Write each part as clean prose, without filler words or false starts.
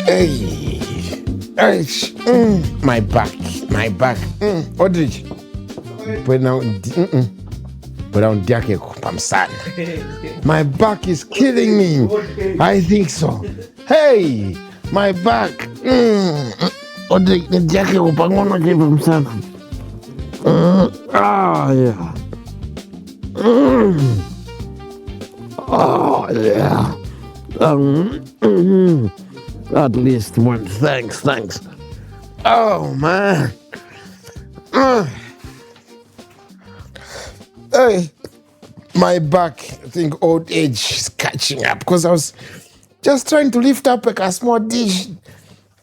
Hey, hey, my back. Odrich, put down Diake Pamsan. My back is killing me. I think so. Hey, my back. Odrich, Diake Pamona gave him some. Yeah. Oh, yeah. At least one. Thanks. Oh, man. Hey, my back, I think old age is catching up because I was just trying to lift up like a small dish.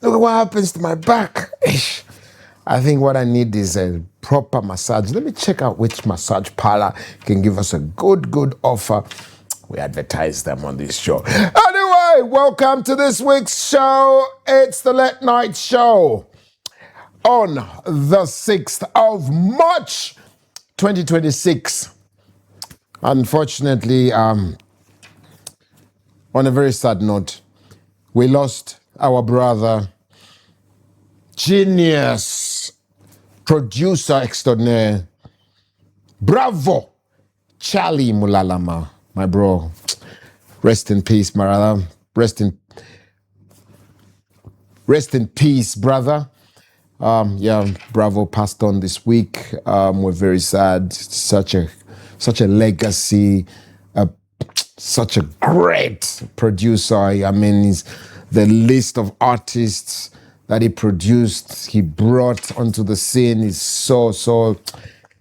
Look what happens to my back. I think what I need is a proper massage. Let me check out which massage parlor can give us a good offer. We advertise them on this show. Anyway, welcome to this week's show. It's the Late Night Show on the 6th of March, 2026. Unfortunately, on a very sad note, we lost our brother, genius, producer extraordinaire, bravo, Chali Mulalami, my bro. Rest in peace, brother. Rest in peace, brother. Bravo passed on this week. We're very sad. Such a legacy. Such a great producer. I mean, the list of artists that he produced, he brought onto the scene is so.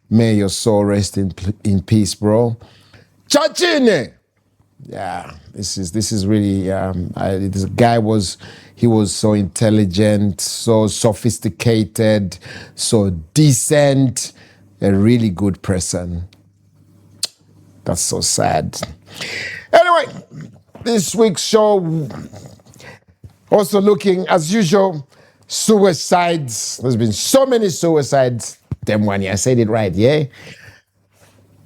May your soul rest in peace, bro. Chachine. Yeah, this is really. This guy was so intelligent, so sophisticated, so decent, a really good person. That's so sad. Anyway, this week's show also looking, as usual, suicides. There's been so many suicides. Them one, I said it right, yeah?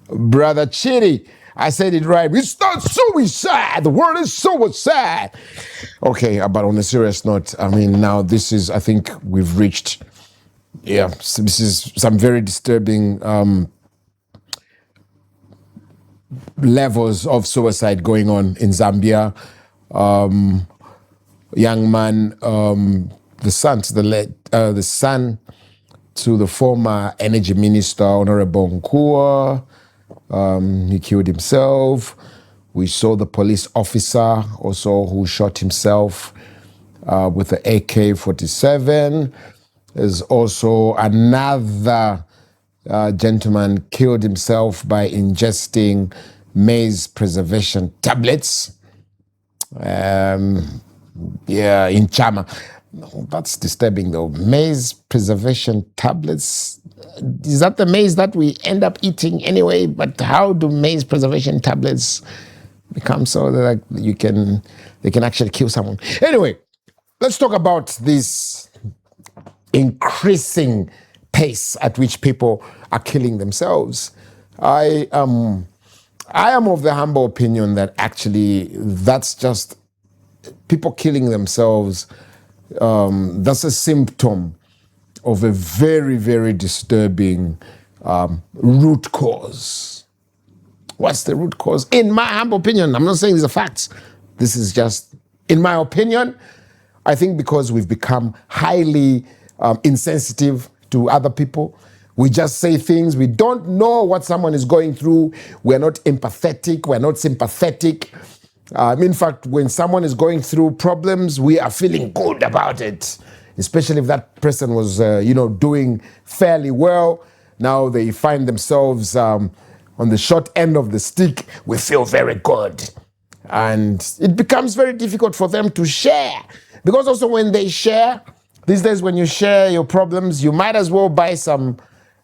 Brother Chali, I said it right. It's not suicide. The word is suicide. Okay, but on a serious note, I mean, now this is, I think we've reached, so this is some very disturbing levels of suicide going on in Zambia. Young man, the son to the former energy minister, Honorable Nkua, he killed himself. We saw the police officer also who shot himself with the AK-47. There's also another gentleman killed himself by ingesting maize preservation tablets. In Chama. That's disturbing though. Maize preservation tablets. Is that the maize that we end up eating anyway? But how do maize preservation tablets become so that they can actually kill someone? Anyway, let's talk about this increasing pace at which people are killing themselves. I am of the humble opinion that actually that's just people killing themselves. That's a symptom of a very, very disturbing root cause. What's the root cause? In my humble opinion, I'm not saying these are facts. This is just, in my opinion, I think because we've become highly insensitive to other people. We just say things. We don't know what someone is going through. We're not empathetic. We're not sympathetic. In fact, when someone is going through problems, we are feeling good about it, especially if that person was, doing fairly well. Now they find themselves on the short end of the stick. We feel very good. And it becomes very difficult for them to share. Because also when they share, these days when you share your problems, you might as well buy some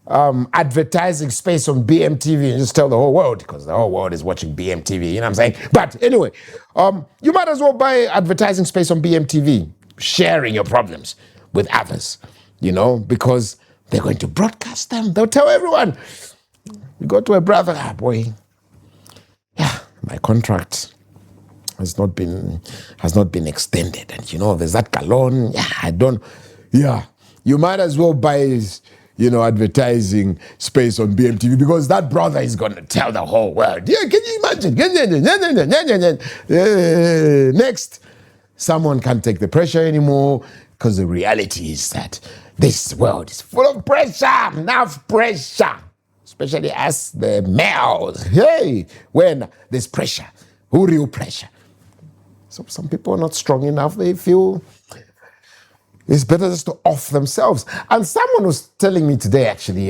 advertising space on BMTV and just tell the whole world, because the whole world is watching BMTV, you know what I'm saying? But anyway, you might as well buy advertising space on BMTV, sharing your problems with others, because they're going to broadcast them. They'll tell everyone. You go to a brother, boy, my contract has not been extended. And there's that cologne. You might as well buy advertising space on BMTV, because that brother is going to tell the whole world. Yeah, can you imagine? Next, someone can't take the pressure anymore, because the reality is that this world is full of pressure, enough pressure, especially as the males. Hey, when there's pressure, who real pressure? So some people are not strong enough. They feel it's better just to off themselves. And someone was telling me today, actually,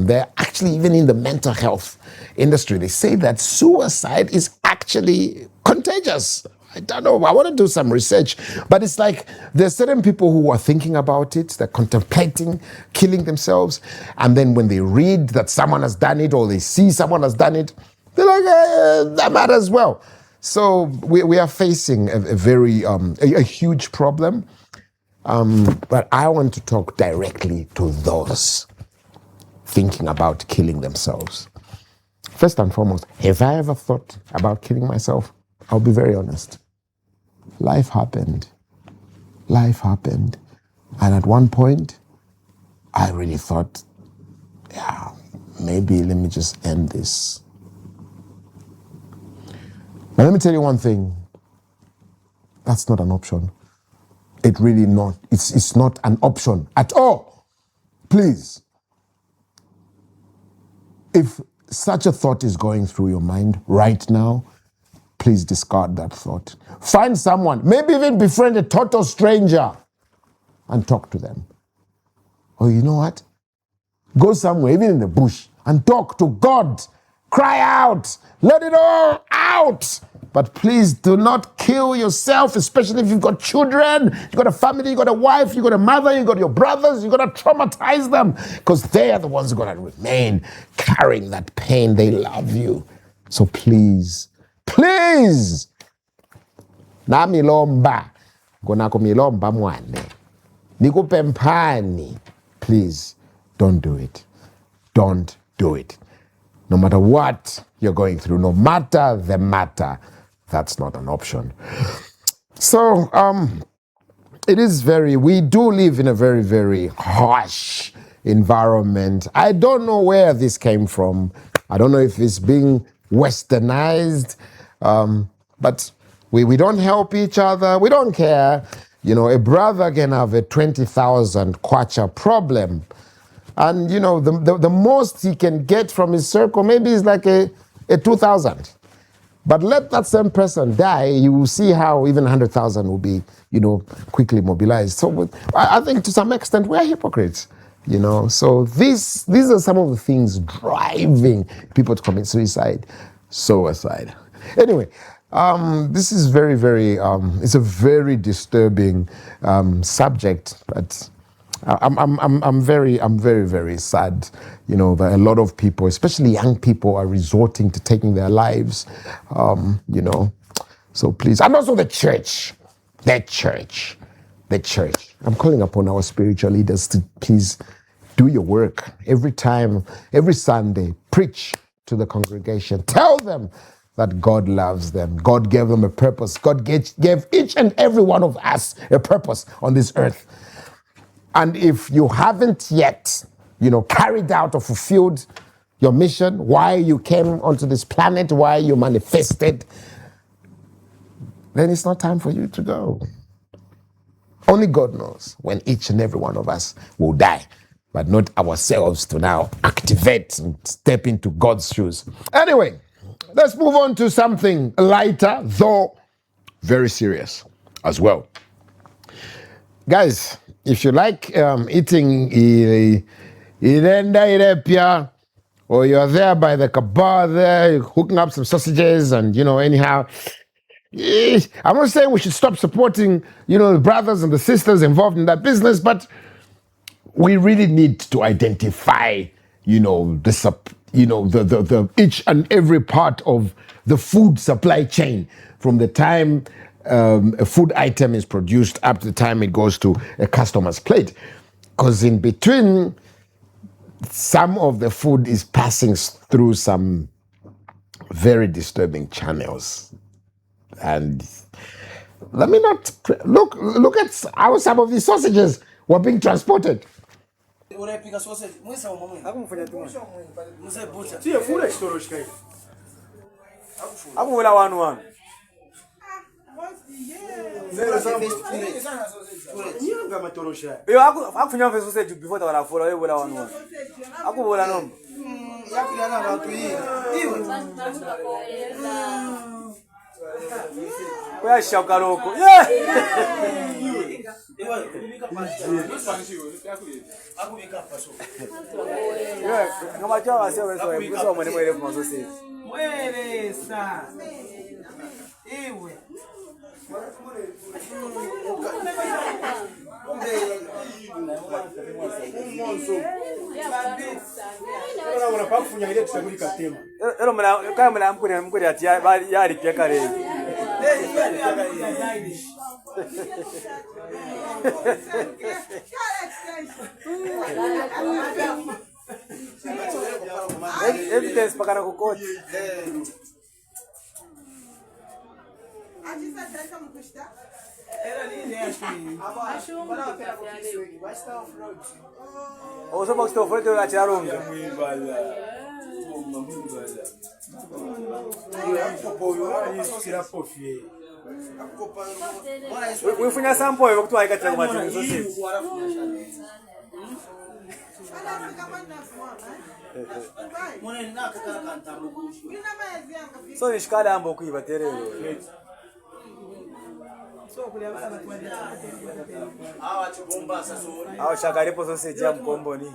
they're actually even in the mental health industry, they say that suicide is actually contagious. I don't know. I want to do some research. But it's like there's certain people who are thinking about it, they're contemplating killing themselves. And then when they read that someone has done it or they see someone has done it, they're like, that might as well. So we are facing a very a huge problem. But I want to talk directly to those thinking about killing themselves. First and foremost, have I ever thought about killing myself? I'll be very honest. Life happened. And at one point, I really thought, maybe let me just end this. Now, let me tell you one thing. That's not an option. It's not an option at all. Please. If such a thought is going through your mind right now, please discard that thought. Find someone, maybe even befriend a total stranger and talk to them. Or you know what? Go somewhere, even in the bush, and talk to God. Cry out. Let it all out. But please do not kill yourself, especially if you've got children, you've got a family, you've got a wife, you've got a mother, you've got your brothers, you've got to traumatize them, because they are the ones who are going to remain carrying that pain. They love you. So please, na milomba, konako milomba mwane, nikupe mpani, please don't do it. Don't do it. No matter what you're going through, no matter the matter, that's not an option. So we do live in a very, very harsh environment. I don't know where this came from. I don't know if it's being westernized, but we don't help each other. We don't care. A brother can have a 20,000 kwacha problem. And, the most he can get from his circle maybe is like a 2,000. But let that same person die, you will see how even 100,000 will be, quickly mobilized. So I think to some extent we're hypocrites, So these are some of the things driving people to commit suicide. Anyway, this is very, very, it's a very disturbing subject, but I'm very, very sad, that a lot of people, especially young people, are resorting to taking their lives, So please, and also the church. I'm calling upon our spiritual leaders to please do your work. Every Sunday, preach to the congregation. Tell them that God loves them. God gave them a purpose. God gave each and every one of us a purpose on this earth. And if you haven't yet, carried out or fulfilled your mission, why you came onto this planet, why you manifested, then it's not time for you to go. Only God knows when each and every one of us will die, but not ourselves to now activate and step into God's shoes. Anyway, let's move on to something lighter, though very serious as well. Guys, if you like eating irenda irepia, or you're there by the kebab there, hooking up some sausages and, anyhow, I'm not saying we should stop supporting, the brothers and the sisters involved in that business, but we really need to identify, the each and every part of the food supply chain from the time a food item is produced up to the time it goes to a customer's plate. Because in between, some of the food is passing through some very disturbing channels. And let me not look at how some of these sausages were being transported. Evidence para kukoti. Oso box to foi a tiaronga. We funya sample eu tu aí que trago mais isso. So nishikala ambo kuibaterero. Awa shakaripo sausage ya mkombo ni.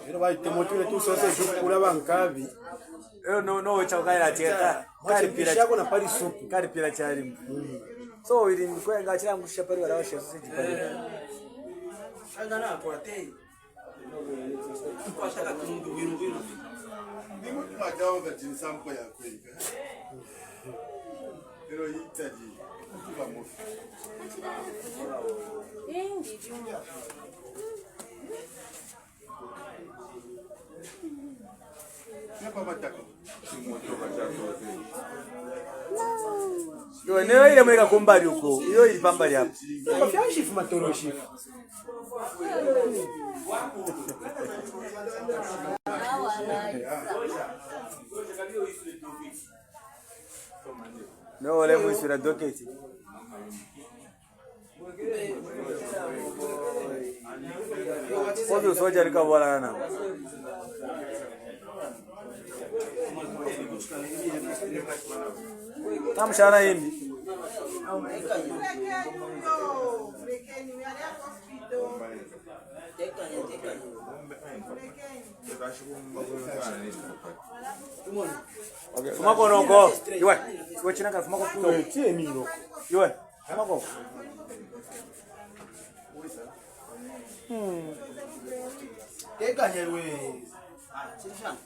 Ero vai temotule tu sausage kula bankabi. No chakala cheka. Karipira chako na pali soup. Karipira chari. So ili kwenga chira ngusha pali wala sausage pali. Agana kwa tei. Kwataka kundu winu. Ndimo tumajaonga jinsampo ya kweka. Ero hitaji kutuba mofi. Napa matako. Yo ne ile mweka kumbali uko. Iyo ilipambali hapo. Kwa shifu matoro shifu. No, le voy a subir a doquete. Quando soja ni kabala na. Tamshana hindi. Fuma konoko. Iwe. Iwe china ka fuma konoko. Tie miro. Iwe. Fuma konoko. Teka nyewe. Chishan.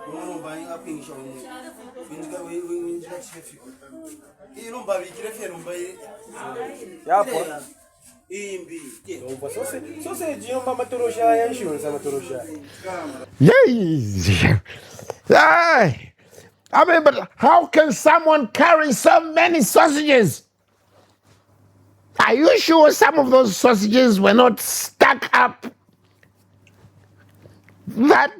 No buying up in show. When chef. E não vai vir que não vai. Ya po. Imbi. Sausage yung mamaturo siya yan sure sa maturo siya. Yay! Ay! I mean, but how can someone carry so many sausages? Are you sure some of those sausages were not stuck up? That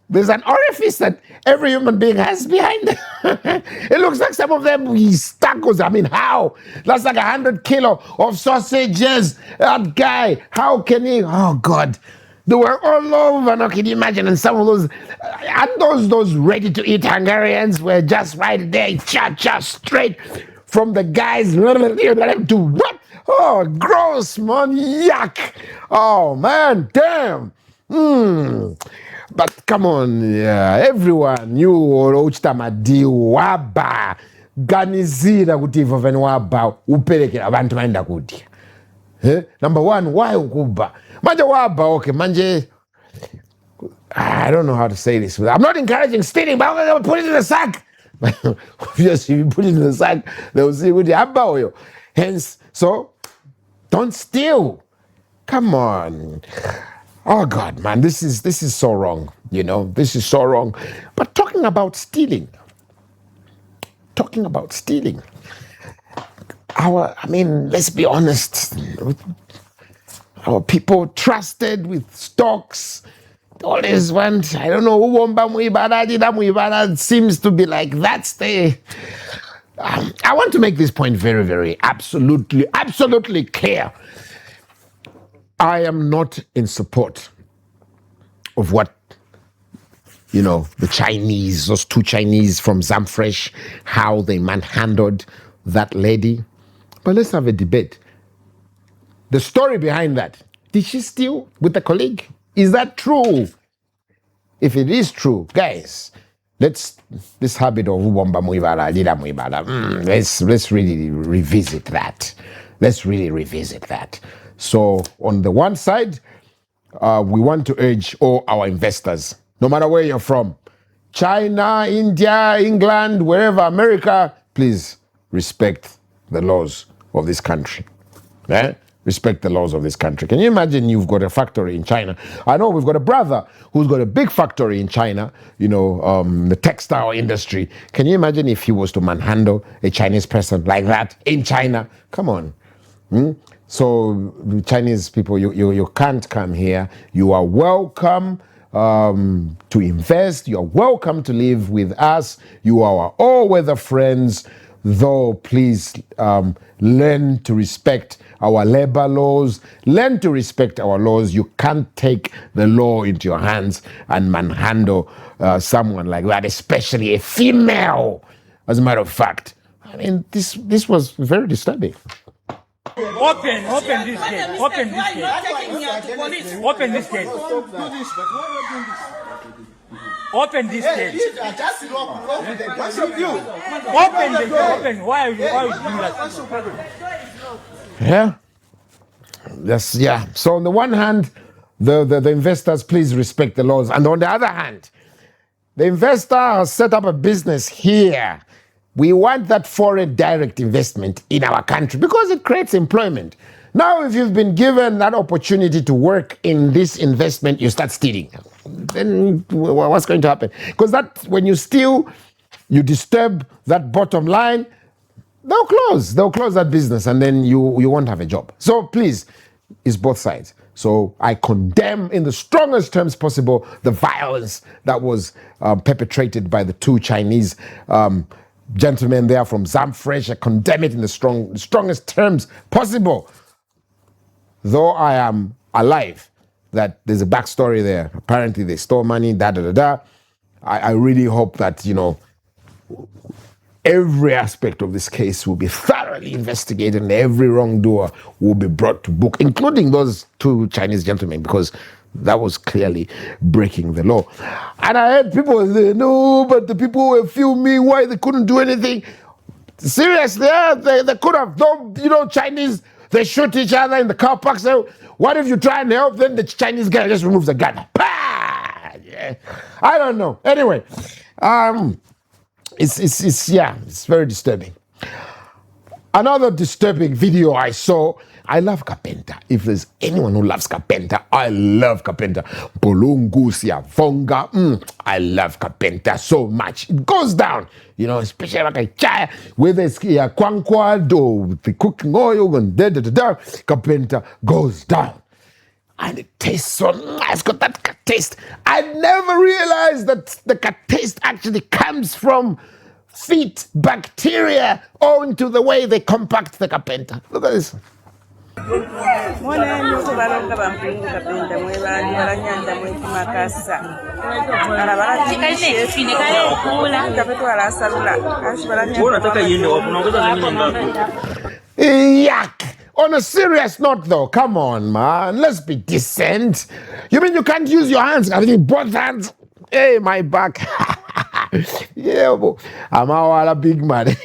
there's an orifice that every human being has behind. It looks like some of them we stuck. I mean, how? That's like 100 kilo of sausages. That guy, how can he? Oh God. They were all over. Now, can you imagine? And some of those, and those ready-to-eat Hungarians were just right there, cha straight from the guys to what? Oh, gross, man, yuck. Oh man, damn. But come on, everyone, you uchtamadi waba ganizira kuti ivo vene waba uperekera vantu vaenda kuti. Number one, why ukuba? Manje waba, okay, manje, I don't know how to say this. I'm not encouraging stealing, but I'm going to put it in a sack. Obviously, you put it in the sack, they'll see with the oil. Hence, so don't steal. Come on. Oh God, man, this is so wrong. You know, this is so wrong. But talking about stealing, let's be honest. Our people trusted with stocks. Always want, I don't know, it seems to be like that's the. I want to make this point very, very absolutely clear. I am not in support of what, the Chinese, those two Chinese from Zamfresh, how they manhandled that lady. But let's have a debate. The story behind that, did she steal with a colleague? Is that true? If it is true, guys, this habit of let's really revisit that. Let's really revisit that. So on the one side, we want to urge all our investors, no matter where you're from, China, India, England, wherever, America, please respect the laws of this country. Respect the laws of this country. Can you imagine you've got a factory in China? I know we've got a brother who's got a big factory in China, the textile industry. Can you imagine if he was to manhandle a Chinese person like that in China? Come on. So the Chinese people, you can't come here. You are welcome to invest. You are welcome to live with us. You are our all-weather friends. Though, please learn to respect our labor laws. Learn to respect our laws. You can't take the law into your hands and manhandle someone like that, especially a female. As a matter of fact, I mean, this was very disturbing. Open this gate. Open this gate. Open this gate. Open this gate. Open the gate. Open. Why are you doing that? Yeah. Yes, yeah. So on the one hand, the investors, please respect the laws. And on the other hand, the investor has set up a business here. We want that foreign direct investment in our country because it creates employment. Now, if you've been given that opportunity to work in this investment, you start stealing. Then what's going to happen? Because when you steal, you disturb that bottom line, they'll close that business and then you won't have a job. So please, it's both sides. So I condemn in the strongest terms possible the violence that was perpetrated by the two Chinese gentlemen there from Zamfresh. I condemn it in the strongest terms possible. Though I am alive, that there's a backstory there. Apparently they stole money, I really hope that, every aspect of this case will be thoroughly investigated and every wrongdoer will be brought to book, including those two Chinese gentlemen, because that was clearly breaking the law. And I heard people say, no, but the people were filming, why they couldn't do anything? Seriously, they could have. Chinese, they shoot each other in the car park. So what if you try and help, then the Chinese guy just removes the gun? Bah! Yeah. I don't know. Anyway, it's very disturbing. Another disturbing video I saw, I love Kapenta. If there's anyone who loves Kapenta, I love Kapenta. Bolungu, Siavonga, I love Kapenta so much. It goes down, especially like a chai, whether it's Kwankwad or the cooking oil and Kapenta goes down. And it tastes so nice, it's got that taste. I never realized that the taste actually comes from feet bacteria owing to the way they compact the Kapenta. Look at this. Yuck! On a serious note though, come on man, let's be decent. You mean you can't use your hands? I mean both hands? Hey, my back. Yeah, I'm a big man.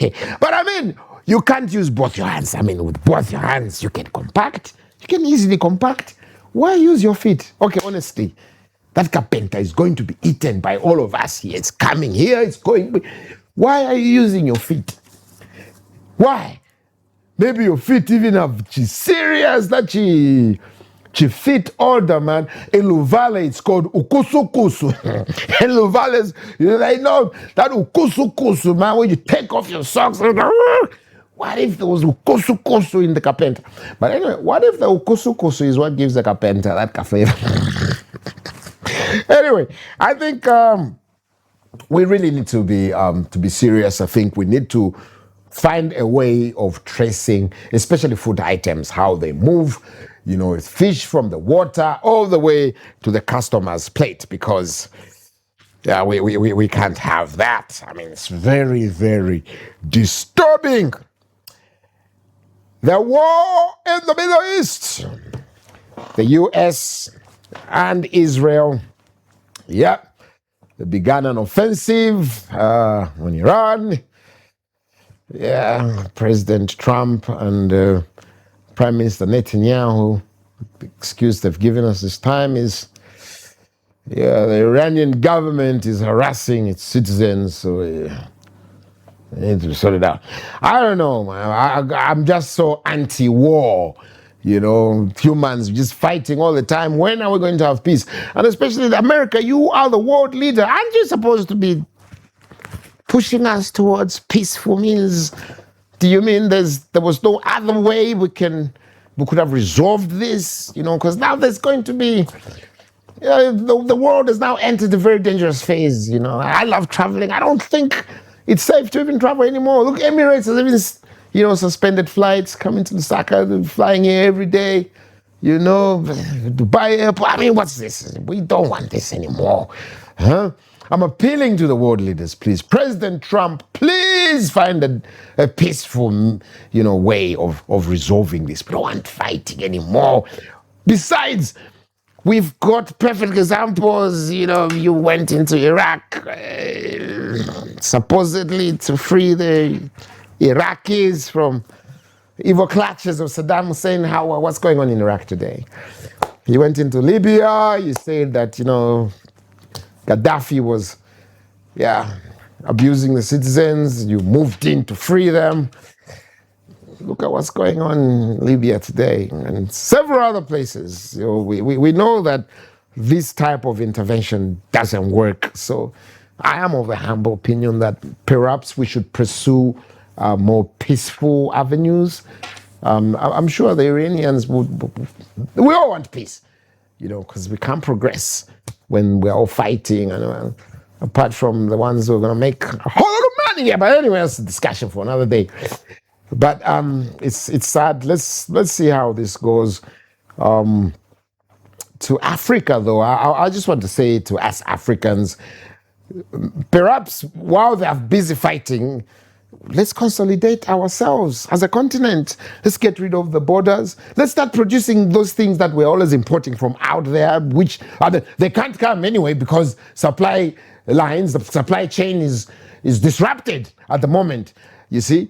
But I mean, you can't use both your hands. I mean, with both your hands, you can compact. You can easily compact. Why use your feet? Okay, honestly, that Kapenta is going to be eaten by all of us here. It's coming here, it's going. Why are you using your feet? Why? Maybe your feet even have serious that she fit older, man. In Luvale, it's called ukusukusu. In Luvale, they know that ukusukusu, man, when you take off your socks. What if there was ukusukusu in the carpenter? But anyway, what if the ukusukusu is what gives the carpenter that cafe? Anyway, I think we really need to be serious. I think we need to find a way of tracing, especially food items, how they move. You know, it's fish from the water all the way to the customer's plate, because we can't have that. I mean, it's very, very disturbing. The war in the Middle East, the US and Israel, they began an offensive on Iran. President Trump and Prime Minister Netanyahu, the excuse they've given us this time is, the Iranian government is harassing its citizens, so they need to sort it out. I don't know, man. I'm just so anti-war. You know, humans just fighting all the time. When are we going to have peace? And especially America, you are the world leader. Aren't you supposed to be pushing us towards peaceful means? Do you mean there was no other way we could have resolved this? You know, because now there's going to be, the world has now entered a very dangerous phase. You know, I love traveling. I don't think it's safe to even travel anymore. Look, Emirates has even, suspended flights coming to Lusaka. They're flying here every day. You know, Dubai Airport. I mean, what's this? We don't want this anymore. Huh? I'm appealing to the world leaders, please. President Trump, please find a peaceful, way of resolving this. We don't want fighting anymore. Besides, we've got perfect examples. You went into Iraq, supposedly to free the Iraqis from evil clutches of Saddam Hussein. What's going on in Iraq today? You went into Libya. You said that, Gaddafi was, abusing the citizens. You moved in to free them. Look at what's going on in Libya today and several other places. We know that this type of intervention doesn't work. So I am of the humble opinion that perhaps we should pursue more peaceful avenues. I'm sure the Iranians we all want peace, because we can't progress when we're all fighting, and apart from the ones who are going to make a whole lot of money. Yeah, but anyway, that's a discussion for another day. But it's sad. Let's see how this goes. To Africa, though, I just want to say to us Africans, perhaps while they're busy fighting, let's consolidate ourselves as a continent. Let's get rid of the borders. Let's start producing those things that we're always importing from out there, which they can't come anyway because supply lines, the supply chain is disrupted at the moment. You see,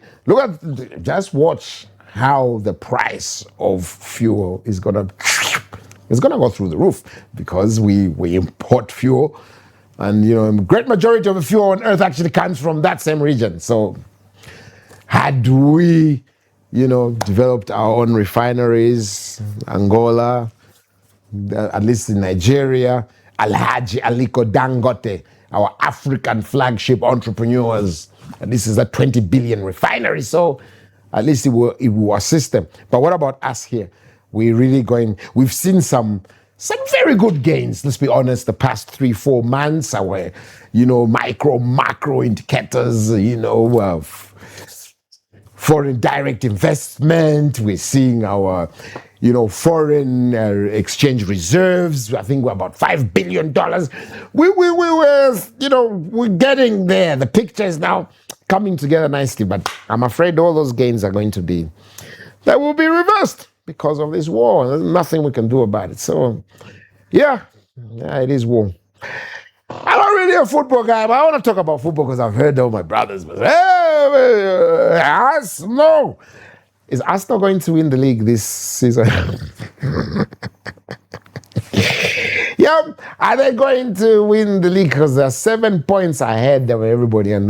just watch how the price of fuel is gonna go through the roof because we import fuel, and great majority of the fuel on earth actually comes from that same region. So had we, developed our own refineries, Angola, at least in Nigeria, Alhaji Aliko Dangote, our African flagship entrepreneurs, and this is a 20 billion refinery, so at least it will assist them. But what about us here? We've seen some very good gains, let's be honest, the past 3-4 months, our, macro indicators, foreign direct investment. We're seeing our, foreign exchange reserves. I think we're about $5 billion. We're getting there. The picture is now coming together nicely, but I'm afraid all those gains that will be reversed because of this war. There's nothing we can do about it. So, yeah, it is war. I'm not really a football guy, but I want to talk about football because I've heard all my brothers. Arsenal! Is Arsenal going to win the league this season? Yeah, are they going to win the league? Because they're 7 points ahead of everybody. And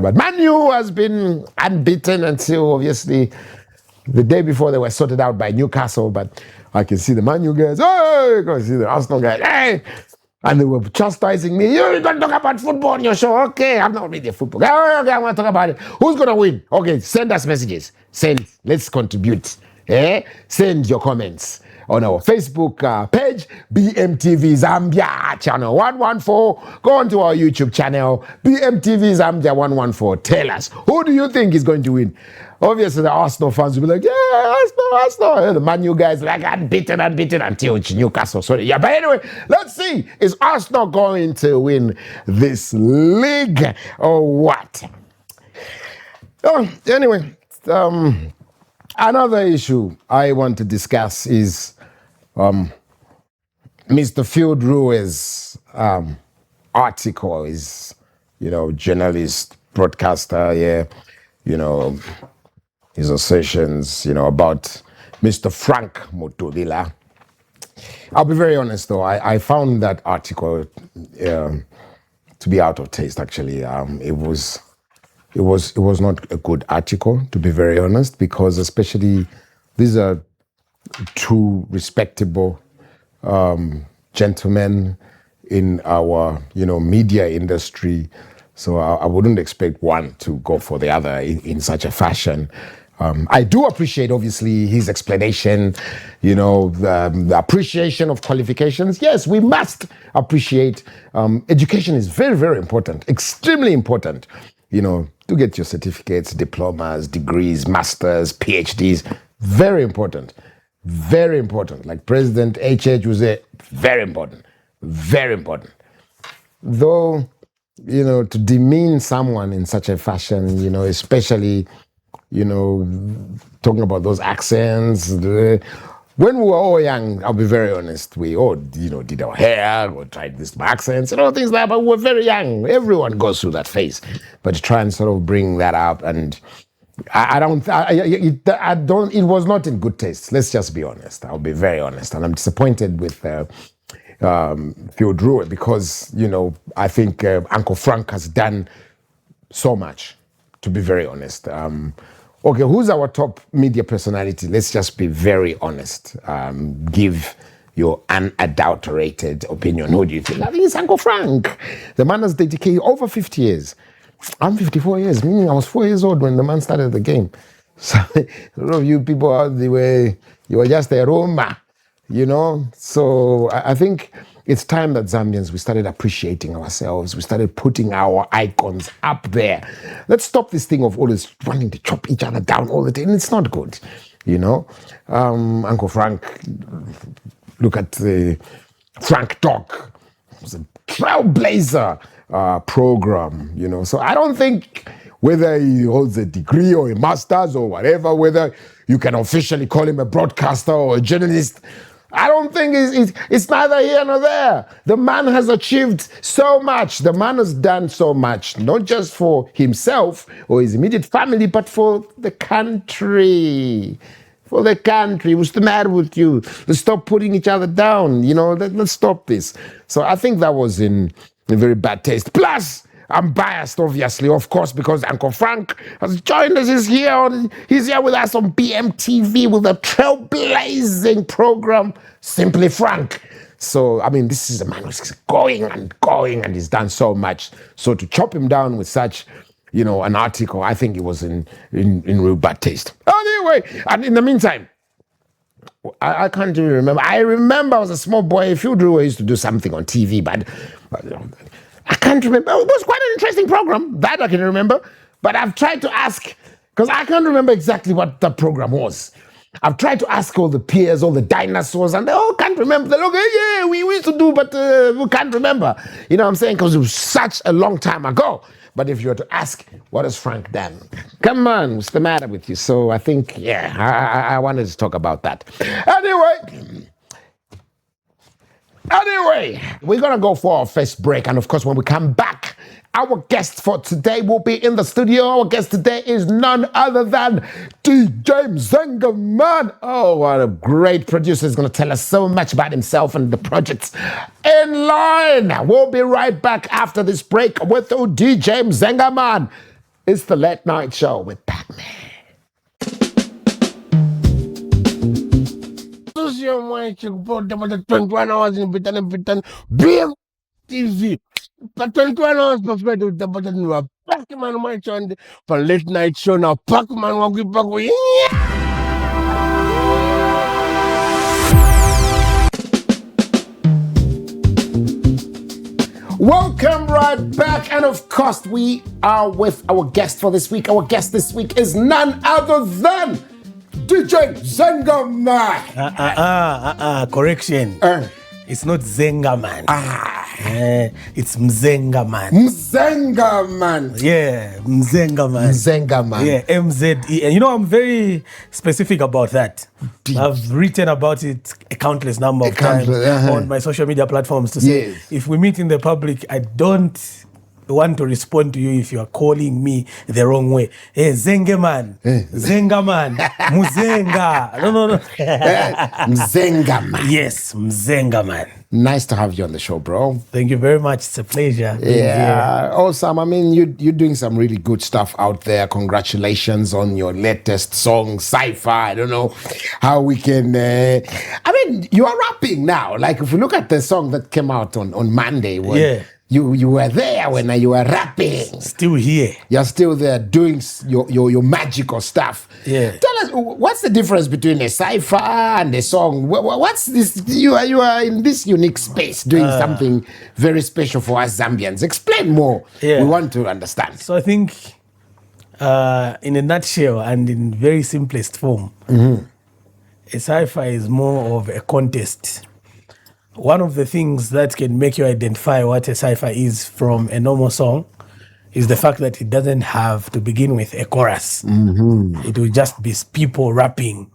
but Man U has been unbeaten until obviously the day before they were sorted out by Newcastle. But I can see the Man U guys, hey, I can see the Arsenal guys, hey. And they were chastising me. You're going to talk about football on your show. Okay, I'm not really a football guy. Okay, I want to talk about it. Who's going to win? Okay, send us messages. Send. Let's contribute. Send your comments on our Facebook page, BMTV Zambia channel 114. Go on to our YouTube channel, BMTV Zambia 114. Tell us, who do you think is going to win? Obviously, the Arsenal fans will be like, yeah, Arsenal. The Man U guys like unbeaten until Newcastle. Sorry. Yeah, but anyway, let's see. Is Arsenal going to win this league or what? Oh, anyway, another issue I want to discuss is Mr. Field Rue's article. Is, journalist, broadcaster, his assertions, about Mr. Frank Mutulila. I'll be very honest, though. I found that article to be out of taste. Actually, it was not a good article, to be very honest, because especially these are two respectable gentlemen in our media industry. So I wouldn't expect one to go for the other in such a fashion. I do appreciate, obviously, his explanation, the appreciation of qualifications. Yes, we must appreciate. Education is very, very important, extremely important, to get your certificates, diplomas, degrees, masters, PhDs. Very important. Very important. Like President H.H. would say, very important. Very important. Though, to demean someone in such a fashion, especially, talking about those accents. When we were all young, I'll be very honest, we all, did our hair, or tried this accents, and all things like that, but we were very young. Everyone goes through that phase. But to try and sort of bring that up, and it was not in good taste. Let's just be honest. I'll be very honest. And I'm disappointed with Field Rue because, I think Uncle Frank has done so much, to be very honest. Okay, who's our top media personality? Let's just be very honest. Give your unadulterated opinion. Who do you think? I think it's Uncle Frank. The man has dedicated over 50 years. I'm 54 years, meaning I was 4 years old when the man started the game. So a lot of you people out the way, you were just a Roma, So I think it's time that Zambians, we started appreciating ourselves. We started putting our icons up there. Let's stop this thing of always wanting to chop each other down all the time. It's not good, Uncle Frank, look at the Frank Talk. It was a trailblazer program, So I don't think whether he holds a degree or a master's or whatever, whether you can officially call him a broadcaster or a journalist, I don't think it's neither here nor there. The man has achieved so much. The man has done so much, not just for himself or his immediate family, but for the country. For the country. What's the matter with you? Let's stop putting each other down. Let's stop this. So I think that was in a very bad taste. Plus, I'm biased, obviously, of course, because Uncle Frank has joined us. He's here with us on BMTV with a trailblazing program, Simply Frank. So, this is a man who's going and he's done so much. So to chop him down with such, an article, I think it was in real bad taste. Anyway, and in the meantime, I can't even remember. I remember I was a small boy. Field Rue used to do something on TV, but I can't remember. It was quite an interesting program. That I can remember. But I've tried to ask, because I can't remember exactly what the program was. I've tried to ask all the peers, all the dinosaurs, and they all can't remember. They're like, yeah, we used to do, but we can't remember. You know what I'm saying? Because it was such a long time ago. But if you were to ask, what has Frank done? Come on, what's the matter with you? So I think, I wanted to talk about that. Anyway, we're going to go for our first break. And of course, when we come back, Our guest for today will be in the studio. Our guest today is none other than DJ Mzenga Man. Oh, what a great producer. He's going to tell us so much about himself and the projects in line. We'll be right back after this break with DJ Mzenga Man. It's the Late Night Show with Pacman. The 21 hours in Britain, BM TV. For 21 hours, perfect with the button. Pacman my show for Late Night Show. Now, Pacman will be back with Welcome right back, and of course we are with our guest for this week. Our guest this week is none other than DJ Mzenga Man. Correction. It's not Zenga Man. It's Mzenga Man. Mzenga Man. Yeah, Mzenga Man. Mzenga Man. Yeah, MZE. And you know, I'm very specific about that. I've written about it a countless number of times on my social media platforms to say, if we meet in the public, I don't want to respond to you if you are calling me the wrong way. Hey, Zenge Man. Zenga Man. Muzenga. No. Mzenga Man. Yes, Mzenga Man. Nice to have you on the show, bro. Thank you very much. It's a pleasure. Yeah, awesome. I mean, you're doing some really good stuff out there. Congratulations on your latest song, Cypher. I don't know how we can... I mean, you are rapping now. Like, if you look at the song that came out on Monday, you were there when you were rapping. Still here. You're still there doing your magical stuff. Yeah. Tell us, what's the difference between a cypher and a song? What's this? You are in this unique space doing something very special for us Zambians. Explain more. Yeah. We want to understand. So I think in a nutshell and in very simplest form, a cypher is more of a contest. One of the things that can make you identify what a cypher is from a normal song is the fact that it doesn't have to begin with a chorus. It will just be people rapping.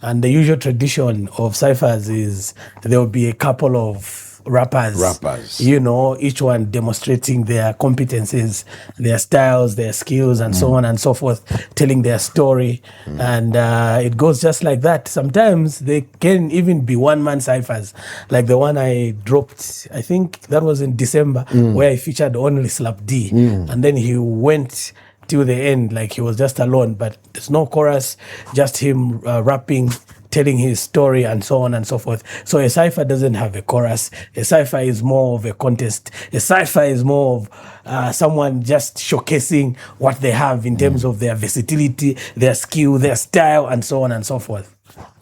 And the usual tradition of cyphers is there will be a couple of rappers, you know, each one demonstrating their competencies, their styles, their skills, and so on and so forth, telling their story. And it goes just like that. Sometimes they can even be one-man cyphers, like the one I dropped, I think that was in December, where I featured only Slap D. And then he went till the end, like he was just alone, but there's no chorus, just him rapping, telling his story, and so on and so forth. So a cypher doesn't have a chorus. A cypher is more of a contest. A cypher is more of someone just showcasing what they have in terms of their versatility, their skill, their style, and so on and so forth.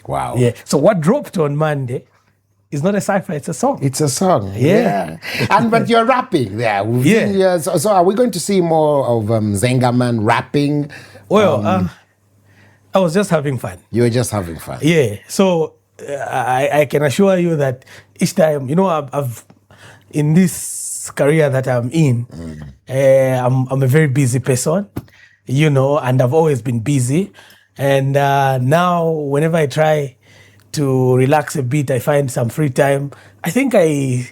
Wow. Yeah. So what dropped on Monday is not a cypher, it's a song. It's a song. Yeah. But you're rapping there. Yeah. So are we going to see more of Mzenga Man rapping? Well, I was just having fun. You were just having fun. Yeah. So I can assure you that each time, you know, I've in this career that I'm in, I'm a very busy person, you know, and I've always been busy. And now, whenever I try to relax a bit, I find some free time. I think I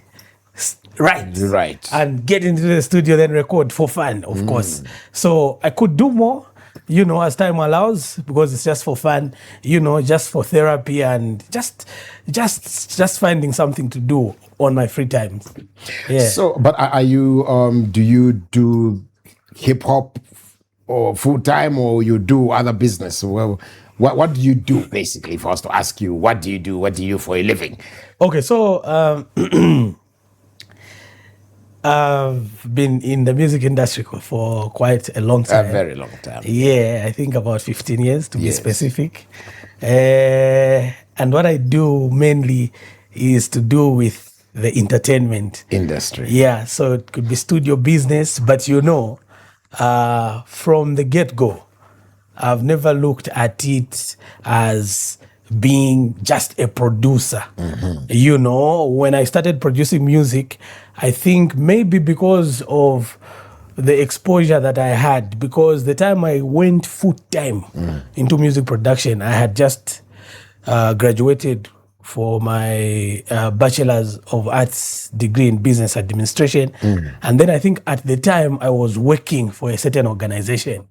write and get into the studio, then record for fun, of course. So I could do more, you know, as time allows, because it's just for fun, you know, just for therapy and just finding something to do on my free time. Yeah. So, but are you? Do you do hip hop or full time, or you do other business? Well, what do you do basically? For us to ask you, what do you do? What do you do for a living? Okay, so I've been in the music industry for quite a long time. A very long time. Yeah, I think about 15 years to be specific. And what I do mainly is to do with the entertainment industry. Yeah, so it could be studio business, but you know, from the get-go, I've never looked at it as being just a producer. You know, when I started producing music, I think maybe because of the exposure that I had, because the time I went full time into music production, I had just graduated for my Bachelor's of Arts degree in Business Administration. And then I think at the time I was working for a certain organization.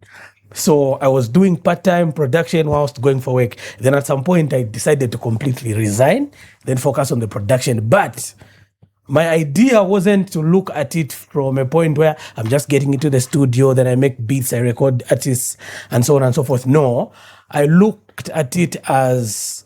So I was doing part-time production whilst going for work. Then at some point I decided to completely resign, then focus on the production. But my idea wasn't to look at it from a point where I'm just getting into the studio, then I make beats, I record artists, and so on and so forth. No, I looked at it as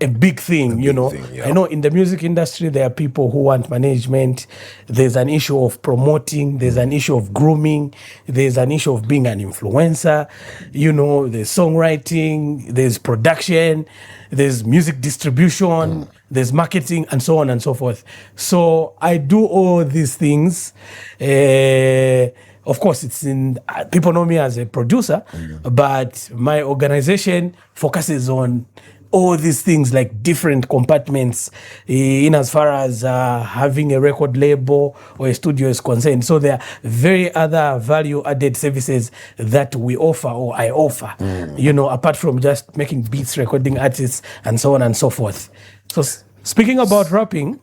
a big thing, you know. I know in the music industry, there are people who want management. There's an issue of promoting. There's an issue of grooming. There's an issue of being an influencer. You know, there's songwriting, there's production, there's music distribution, there's marketing, and so on and so forth. So I do all these things. Of course, it's in people know me as a producer, but my organization focuses on all these things, like different compartments in as far as having a record label or a studio is concerned. So there are very other value added services that we offer or I offer, you know, apart from just making beats, recording artists, and so on and so forth. So speaking about rapping,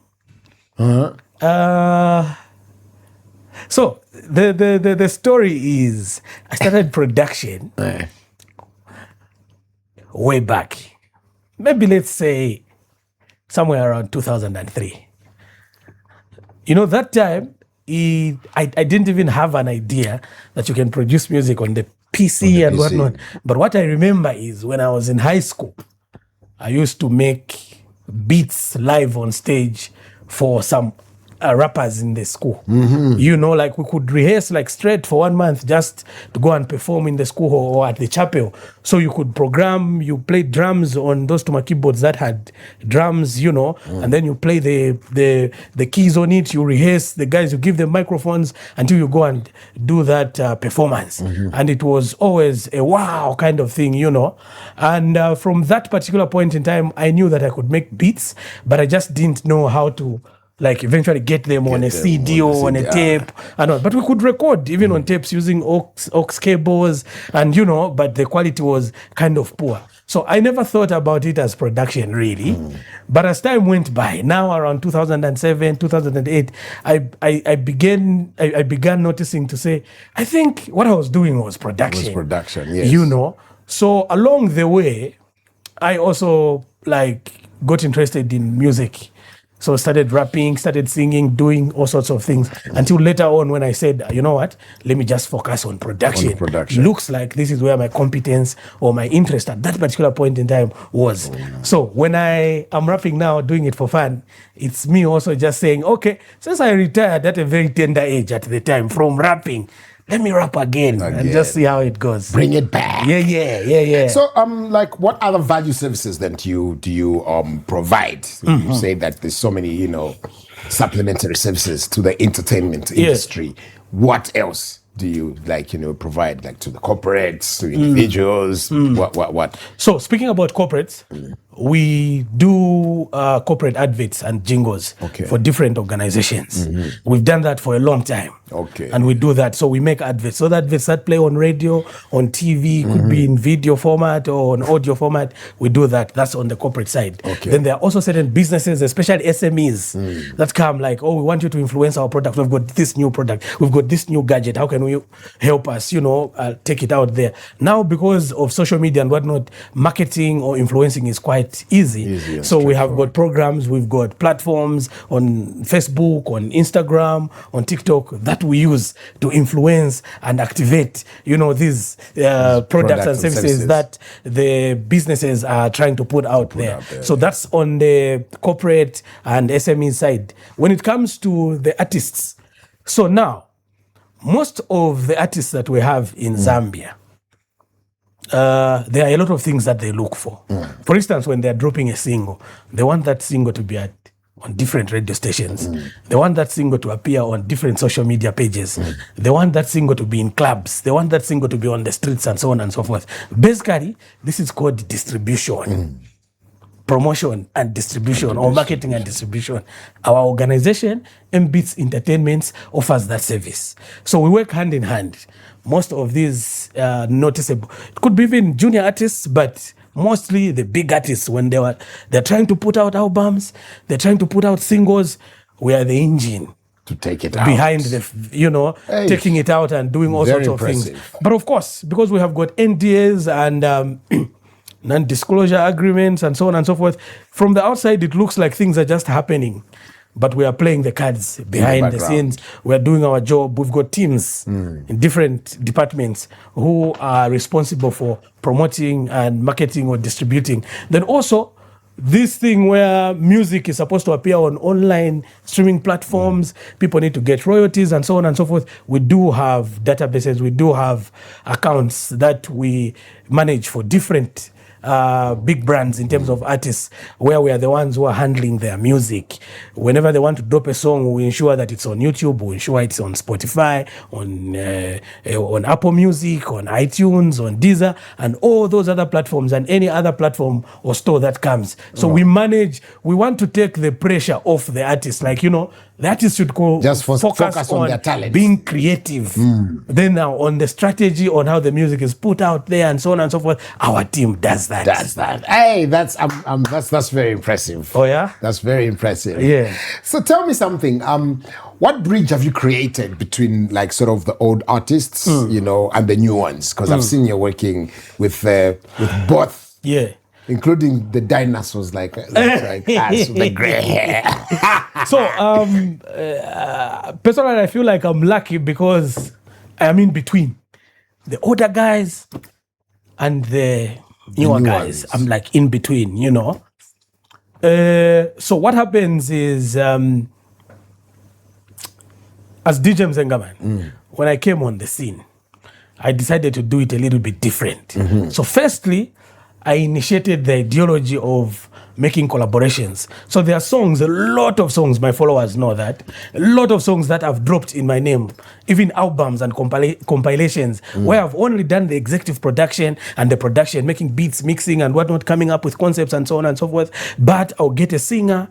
so the story is I started production way back. Maybe let's say somewhere around 2003. You know, that time, I didn't even have an idea that you can produce music on the PC and whatnot. But what I remember is when I was in high school, I used to make beats live on stage for some rappers in the school. You know, like we could rehearse like straight for 1 month just to go and perform in the school or at the chapel. So you could program, you play drums on those Tuma keyboards that had drums, you know, and then you play the keys on it, you rehearse, the guys, you give them microphones until you go and do that performance. And it was always a wow kind of thing, you know. And from that particular point in time, I knew that I could make beats, but I just didn't know how to like eventually get them on a CD or on a tape and all. But we could record even on tapes using aux cables and, you know, but the quality was kind of poor. So I never thought about it as production really. But as time went by, now around 2007, 2008, I began noticing to say, I think what I was doing was production. Yes. You know. So along the way, I also like got interested in music. So started rapping, started singing, doing all sorts of things until later on when I said, you know what, let me just focus on production. Looks like this is where my competence or my interest at that particular point in time was. So when I am rapping now, doing it for fun, it's me also just saying, okay, since I retired at a very tender age at the time from rapping, let me rap again and just see how it goes. Bring it back. Yeah. So, like, what other value services then do you provide? You say that there's so many, you know, supplementary services to the entertainment industry. What else do you like, you know, provide like to the corporates, to individuals? What? So, speaking about corporates, we do corporate adverts and jingles for different organizations. We've done that for a long time. And we do that. So we make adverts. So the adverts that play on radio, on TV, could be in video format or on audio format. We do that. That's on the corporate side. Then there are also certain businesses, especially SMEs, that come like, oh, we want you to influence our product. We've got this new product. We've got this new gadget. How can you help us, you know, take it out there? Now, because of social media and whatnot, marketing or influencing is quite easy. So we have got programs, we've got platforms on Facebook, on Instagram, on TikTok that we use to influence and activate, you know, these products and services that the businesses are trying to put out there. So that's on the corporate and SME side. When it comes to the artists, so now, most of the artists that we have in Zambia, there are a lot of things that they look for. For instance, when they're dropping a single, they want that single to be on different radio stations. They want that single to appear on different social media pages. They want that single to be in clubs. They want that single to be on the streets and so on and so forth. Basically, this is called distribution. Promotion and distribution or marketing and distribution. Our organization, MBeats Entertainments, offers that service. So we work hand in hand. Most of these noticeable, it could be even junior artists, but mostly the big artists, when they're trying to put out albums, they're trying to put out singles, we are the engine to take it out. Behind taking it out and doing all sorts of things. But of course, because we have got NDAs and non-disclosure agreements and so on and so forth, from the outside it looks like things are just happening. But we are playing the cards behind the scenes. We are doing our job. We've got teams in different departments who are responsible for promoting and marketing or distributing. Then also, this thing where music is supposed to appear on online streaming platforms, people need to get royalties and so on and so forth. We do have databases, we do have accounts that we manage for different big brands in terms of artists, where we are the ones who are handling their music. Whenever they want to drop a song, we ensure that it's on YouTube, we ensure it's on Spotify, on Apple Music, on iTunes, on Deezer, and all those other platforms, and any other platform or store that comes. So we want to take the pressure off the artist. Like, the artist should focus on their talent, being creative. Then now on the strategy, on how the music is put out there and so on and so forth, our team does that. Hey, that's very impressive. Oh yeah? That's very impressive. Yeah. So tell me something. What bridge have you created between like sort of the old artists, and the new ones? Because I've seen you working with both. Yeah. Including the dinosaurs like us with the gray hair. So, personally, I feel like I'm lucky because I'm in between the older guys and the newer guys. I'm like in between, So what happens is, as DJ Mzenga Man, when I came on the scene, I decided to do it a little bit different. So firstly, I initiated the ideology of making collaborations. So there are songs, a lot of songs, my followers know that, a lot of songs that I've dropped in my name, even albums and compilations, where I've only done the executive production and the production, making beats, mixing and whatnot, coming up with concepts and so on and so forth. But I'll get a singer,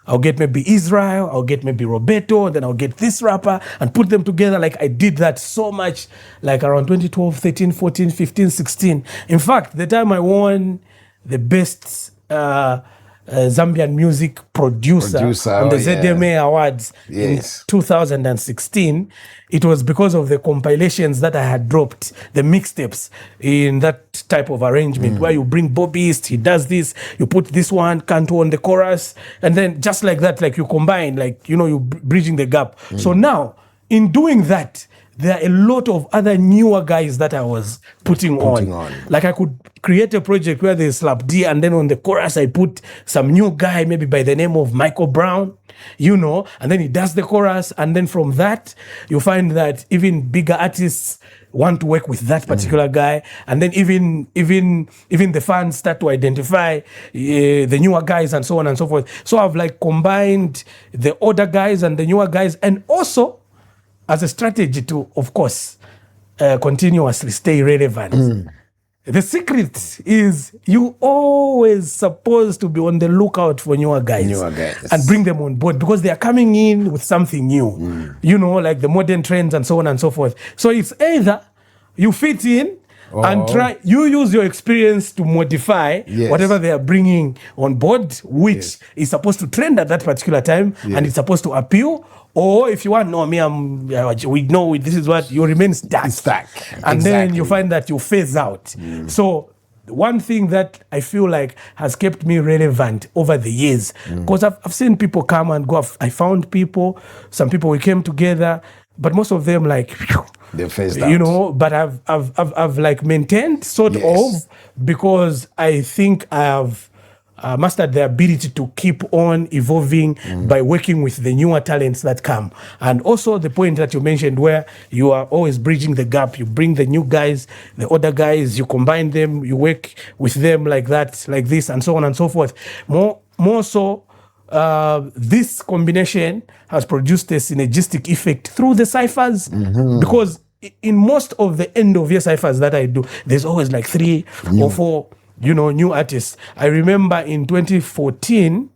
I'll get maybe Israel, I'll get maybe Roberto, and then I'll get this rapper and put them together. Like I did that so much, like around 2012, 13, 14, 15, 16. In fact, the time I won the best Zambian music producer on the ZMA Awards in 2016, it was because of the compilations that I had dropped, the mixtapes in that type of arrangement where you bring Bobbyist, he does this, you put this one, Canto on the chorus, and then just like that, like you combine, like, you're bridging the gap. So now, in doing that, there are a lot of other newer guys that I was putting on. Like I could create a project where there's Slap D, and then on the chorus I put some new guy, maybe by the name of Michael Brown, and then he does the chorus, and then from that you find that even bigger artists want to work with that particular guy, and then even the fans start to identify the newer guys and so on and so forth. So I've like combined the older guys and the newer guys, and also as a strategy to, of course, continuously stay relevant. The secret is you always supposed to be on the lookout for newer guys and bring them on board, because they are coming in with something new, like the modern trends and so on and so forth. So it's either you fit in and you use your experience to modify whatever they are bringing on board, which is supposed to trend at that particular time and it's supposed to appeal. Or if you want, we know this is what you remain stuck. And then you find that you phase out. So one thing that I feel like has kept me relevant over the years, because I've seen people come and go. I found people, some people we came together, but most of them like they phased out. But I've like maintained sort of, because I think I have mastered the ability to keep on evolving by working with the newer talents that come. And also the point that you mentioned where you are always bridging the gap, you bring the new guys, the older guys, you combine them, you work with them like that, like this, and so on and so forth. More so, this combination has produced a synergistic effect through the Cyphers, because in most of the end of year Cyphers that I do, there's always like 3 or 4 new artists. I remember in 2014,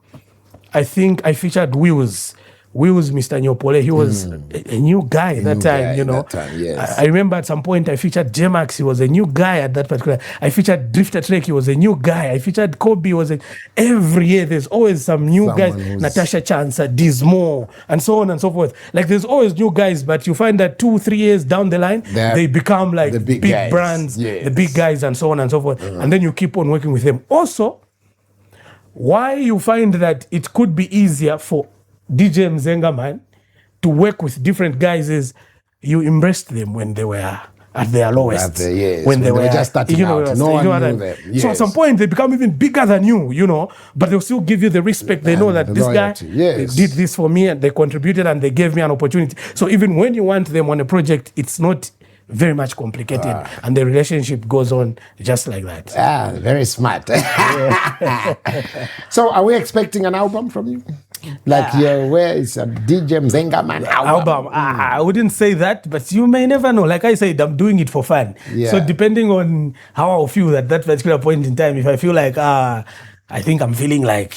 I think I featured Wills Wills, Mr. Nyopole, he was a new guy at that time, you know. Yes. I remember at some point I featured J-Max, he was a new guy at that particular. I featured Drifter Trek, he was a new guy. I featured Kobe, every year there's always some new guys. Natasha Chansa, Dismo, and so on and so forth. Like there's always new guys, but you find that 2-3 years down the line, they become like the big brands, the big guys, and so on and so forth. And then you keep on working with them. Also, why you find that it could be easier for DJ Mzenga Man to work with different guys is you embraced them when they were at their lowest. When they were just starting out. No one knew them. Yes. So at some point they become even bigger than you know, but they'll still give you the respect. They know that this guy did this for me and they contributed and they gave me an opportunity. So even when you want them on a project, it's not very much complicated and the relationship goes on just like that. Very smart. So are we expecting an album from you? Like where is a DJ Mzenga Man album? I wouldn't say that, but you may never know. Like I said, I'm doing it for fun. So depending on how I feel at that particular point in time, if I feel like I think I'm feeling like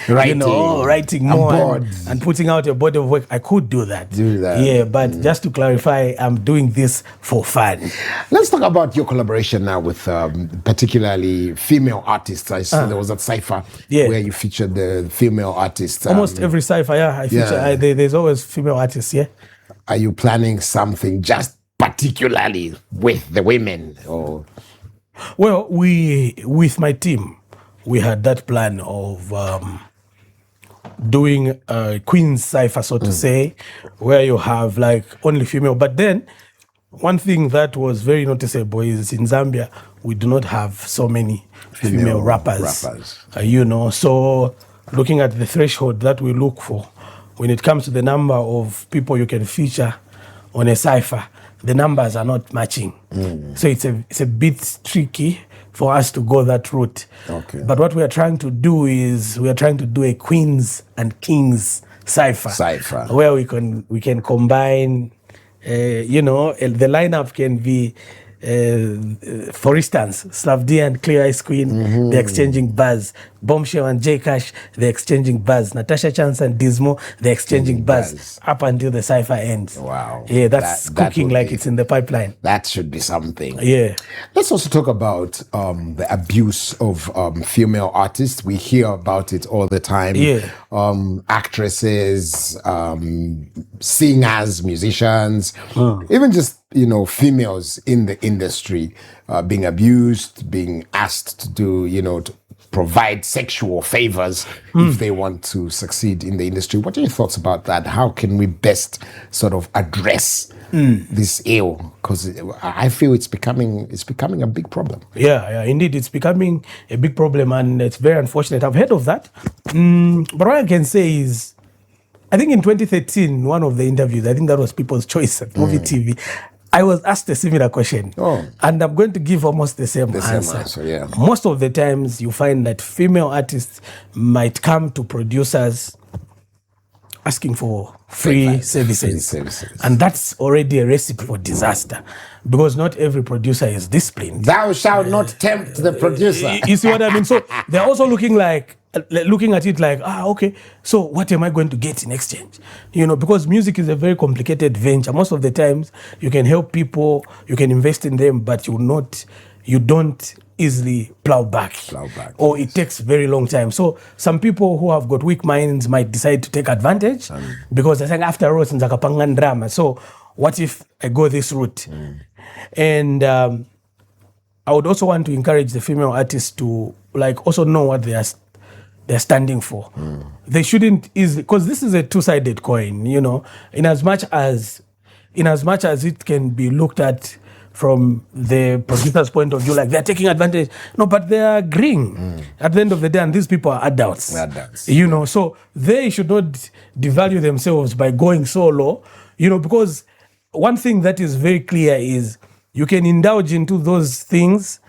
writing more and putting out a body of work, I could do that. Yeah, but just to clarify, I'm doing this for fun. Let's talk about your collaboration now with particularly female artists. I saw there was that Cypher where you featured the female artists. Almost every Cypher, I feature. There's always female artists, Are you planning something just particularly with the women? Or? Well, with my team, we had that plan of doing a Queen's Cypher, so to say, where you have like only female. But then, one thing that was very noticeable is in Zambia, we do not have so many female rappers. You know, so looking at the threshold that we look for, when it comes to the number of people you can feature on a Cypher, the numbers are not matching. So it's a bit tricky for us to go that route. But what we are trying to do is we are trying to do a Queens and Kings Cypher. Where we can combine, the lineup can be, for instance, Slavdi and Clear Ice Queen, they're exchanging buzz. Bombshell and J Cash, they're exchanging buzz. Natasha Chance and Dismo, they're exchanging buzz up until the Cypher ends. Wow. Yeah, that's cooking like it's in the pipeline. That should be something. Yeah. Let's also talk about the abuse of female artists. We hear about it all the time. Yeah. Actresses, singers, musicians, even just, females in the industry being abused, being asked to do, to provide sexual favors if they want to succeed in the industry. What are your thoughts about that? How can we best sort of address this ill? Because I feel it's becoming a big problem. Yeah, indeed, it's becoming a big problem, and it's very unfortunate. I've heard of that, but what I can say is, I think in 2013, one of the interviews, I think that was People's Choice at Movie TV, I was asked a similar question, and I'm going to give almost the same answer. Most of the times, you find that female artists might come to producers asking for free services. And that's already a recipe for disaster, because not every producer is disciplined. Thou shalt not tempt the producer. You see what I mean? So they're also looking at it like, okay, so what am I going to get in exchange? Because music is a very complicated venture. Most of the times you can help people, you can invest in them, but you don't easily plow back. Or it takes very long time. So some people who have got weak minds might decide to take advantage because they're saying, after all, since akapangan drama. So what if I go this route? And I would also want to encourage the female artists to also know what they're standing for. They shouldn't easily, because this is a two-sided coin, in as much as it can be looked at from the producer's point of view, like they're taking advantage. No, but they're agreeing at the end of the day, and these people are adults. So they should not devalue themselves by going so low, because one thing that is very clear is you can indulge into those things,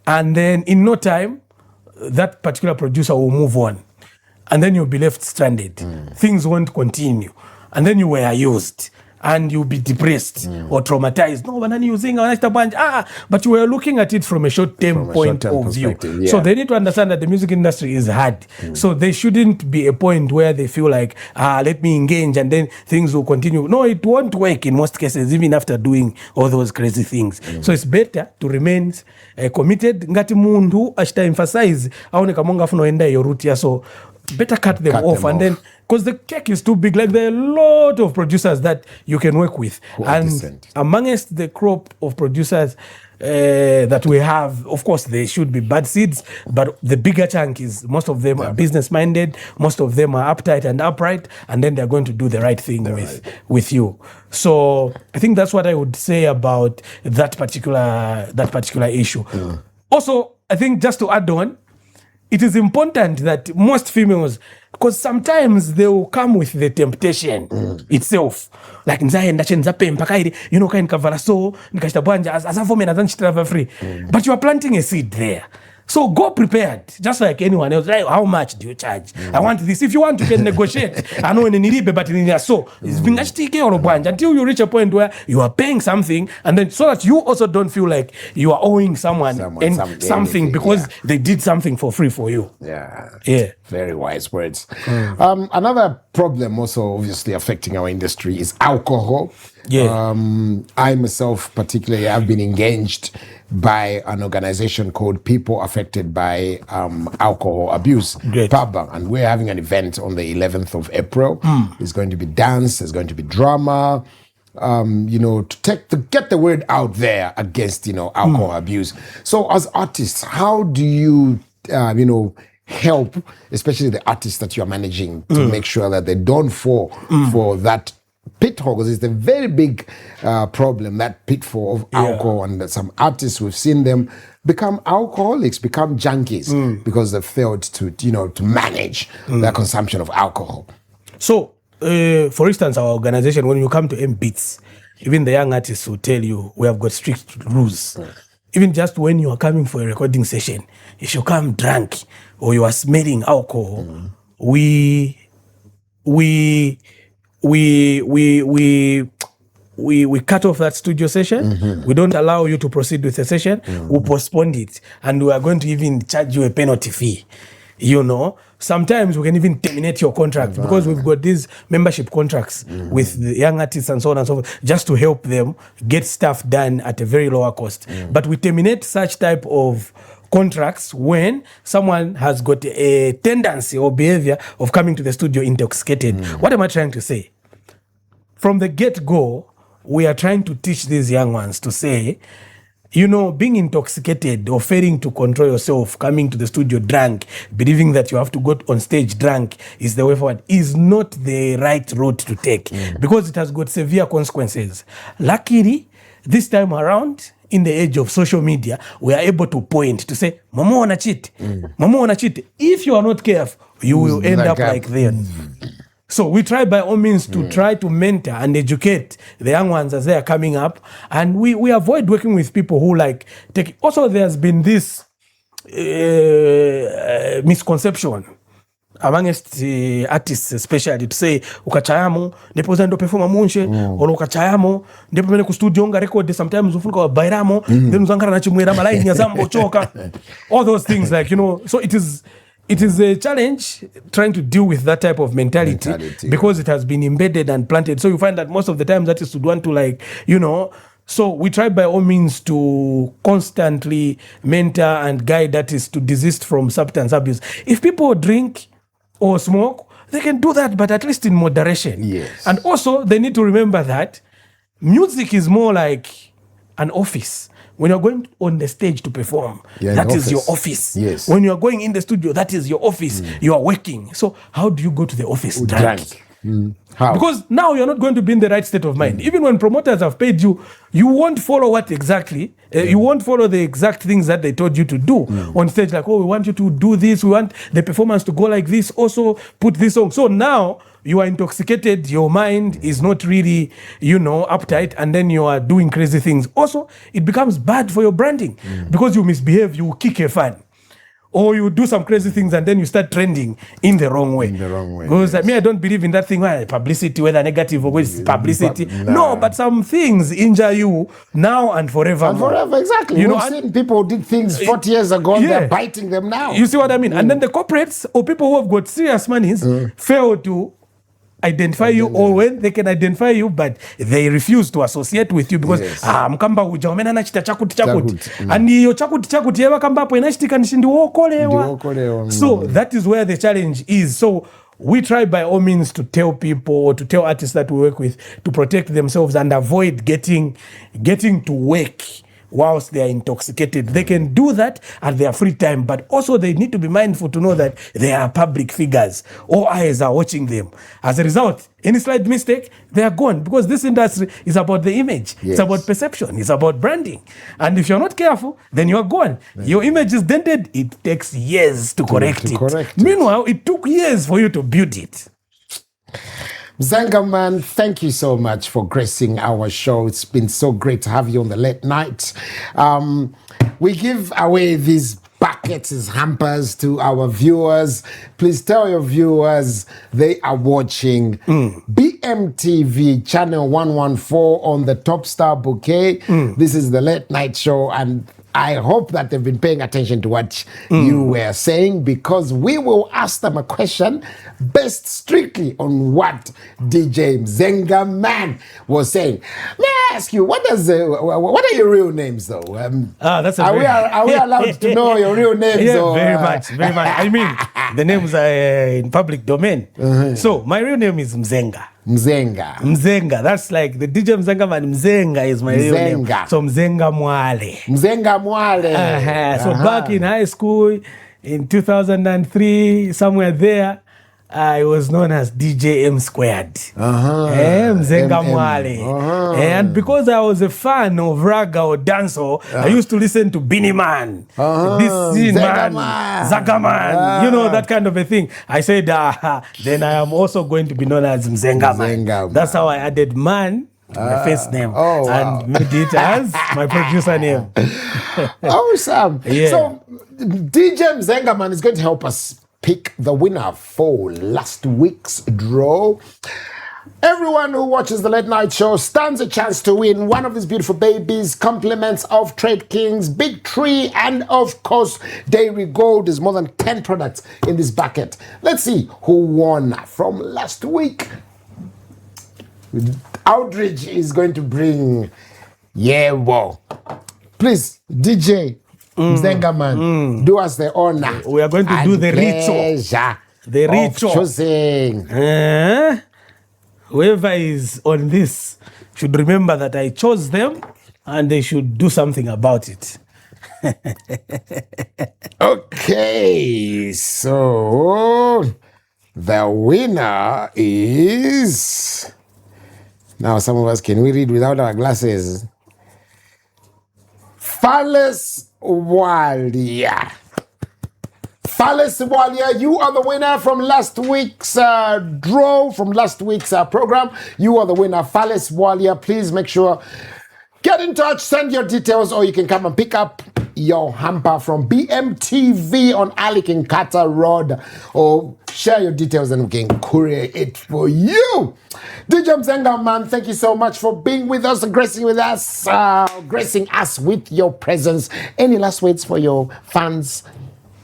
and then in no time, that particular producer will move on, and then you'll be left stranded. Things won't continue, and then you were used, and you'll be depressed or traumatized. No, banana using but you were looking at it from a short-term point of view. Yeah. So they need to understand that the music industry is hard. So there shouldn't be a point where they feel like, let me engage and then things will continue. No, it won't work in most cases, even after doing all those crazy things. So it's better to remain committed. Ngati mundu ashita emphasize aone kamonga funo enda yo route, so better cut them off. And then because the cake is too big, like there are a lot of producers that you can work with, and amongst the crop of producers that we have, of course there should be bad seeds, but the bigger chunk is most of them are business minded, most of them are uptight and upright, and then they're going to do the right thing with you. So I think that's what I would say about that particular issue. Also, I think just to add on, it is important that most females, because sometimes they will come with the temptation itself, like you know, kind kavala so free, but you are planting a seed there. So go prepared, just like anyone else. Like, how much do you charge? I want this. If you want, you can negotiate. I know so until you reach a point where you are paying something, and then so that you also don't feel like you are owing someone something because they did something for free for you. Yeah. Very wise words. Another problem also obviously affecting our industry is alcohol. I myself particularly have been engaged by an organization called People Affected by Alcohol Abuse, Pacman, and we're having an event on the 11th of April. There's going to be dance, there's going to be drama, to get the word out there against, alcohol abuse. So as artists, how do you, help, especially the artists that you're managing, to make sure that they don't fall for that pitfall? Because it's a very big problem, that pitfall of alcohol, and that some artists, we've seen them become alcoholics, become junkies because they've failed to manage their consumption of alcohol. So, for instance, our organization, when you come to M-Beats, even the young artists will tell you we have got strict rules. Even just when you are coming for a recording session, if you come drunk or you are smelling alcohol, we cut off that studio session. We don't allow you to proceed with the session. We postpone it, and we are going to even charge you a penalty fee. Sometimes we can even terminate your contract because we've got these membership contracts with the young artists and so on and so forth, just to help them get stuff done at a very lower cost. But we terminate such type of contracts when someone has got a tendency or behavior of coming to the studio intoxicated. What am I trying to say? From the get-go, we are trying to teach these young ones to say, being intoxicated or failing to control yourself, coming to the studio drunk, believing that you have to go on stage drunk is the way forward, is not the right road to take because it has got severe consequences. Luckily, this time around, in the age of social media, we are able to point to say, Mama wanna cheat. Mama wanna cheat. If you are not careful, you will end up like them. So we try by all means to try to mentor and educate the young ones as they are coming up. And we avoid working with people who take... Also, there's been this misconception amongst artists, especially, to say ukachayamo ndipo zando performa munche ono ukachayamo ndipo mene ku studio nga record sometimes ufunika wa bairamo then uzangara na chimwera malaini ya zambo choka, all those things, so it is a challenge trying to deal with that type of mentality because it has been embedded and planted. So you find that most of the times artists would want to so we try by all means to constantly mentor and guide artists to desist from substance abuse. If people drink or smoke, they can do that, but at least in moderation. Yes. And also they need to remember that music is more like an office. When you're going on the stage to perform, that is your office. Yes. When you're going in the studio, that is your office. You are working. So how do you go to the office drunk? How? Because now you're not going to be in the right state of mind. Even when promoters have paid you, you won't follow what exactly. You won't follow the exact things that they told you to do on stage. Like, we want you to do this. We want the performance to go like this. Also, put this on. So now you are intoxicated. Your mind is not really, uptight. And then you are doing crazy things. Also, it becomes bad for your branding because you misbehave. You kick a fan. or you do some crazy things and then you start trending in the wrong way. Because yes. I don't believe in that thing, publicity, whether negative or publicity. No, but some things injure you now and forever. And forever, exactly. We've seen people who did things 40 years ago and they're biting them now. You see what I mean? And then the corporates or people who have got serious monies fail to identify you, or when they can identify you but they refuse to associate with you because mkamba uja wamena nachita chakuti and iyo chakuti yeva kamba hapo inachitika nishindi wokolewa. So that is where the challenge is. So we try by all means to tell people or to tell artists that we work with to protect themselves and avoid getting to work whilst they are intoxicated. They can do that at their free time, but also they need to be mindful to know that they are public figures. All eyes are watching them. As a result, any slight mistake, they are gone, because this industry is about the image. Yes. It's about perception. It's about branding. And if you're not careful, then you're gone. Your image is dented. It takes years to correct it. Meanwhile, it took years for you to build it. Mzenga Man, thank you so much for gracing our show. It's been so great to have you on the late night. We give away these buckets as hampers to our viewers. Please tell your viewers they are watching BMTV channel 114 on the Top Star Bouquet. This is the late night show, and I hope that they've been paying attention to what you were saying, because we will ask them a question based strictly on what DJ Mzenga Man was saying. May I ask you, what are your real names though? That's are we allowed to know your real names? Yeah, very much. I mean, the names are in public domain. So my real name is Mzenga. Mzenga. That's like the DJ Mzenga Man. Mzenga is my real name. So Mzenga Mwale. So back in high school in 2003, somewhere there, I was known as DJ M squared. Mzenga Mwale. And because I was a fan of raga or dancehall, I used to listen to Beanie Man, this scene man, Zaga Man, you know, that kind of a thing. I said, then I am also going to be known as Mzenga Man. That's how I added man, my first name, and made it as my producer name. Awesome. So DJ Mzenga Man is going to help us pick the winner for last week's draw. Everyone who watches the late night show stands a chance to win one of these beautiful babies, compliments of Trade Kings, Big Tree, and of course Dairy Gold. There's more than 10 products in this bucket. Let's see who won from last week. Outreach is going to bring please, DJ Mzenga Man, do us the honor. We are going to do the ritual. The ritual. Choosing. Whoever is on this should remember that I chose them and they should do something about it. Okay, so the winner is... Now some of us, can we read without our glasses? Fales Walia. Fales Walia, you are the winner from last week's draw, from last week's program. You are the winner, Fales Walia. Please make sure, get in touch, send your details, or you can come and pick up your hamper from BMTV on Ali Kinkata Road, or share your details and we can courier it for you. DJ Mzenga Man, thank you so much for being with us and gracing us with your presence. Any last words for your fans?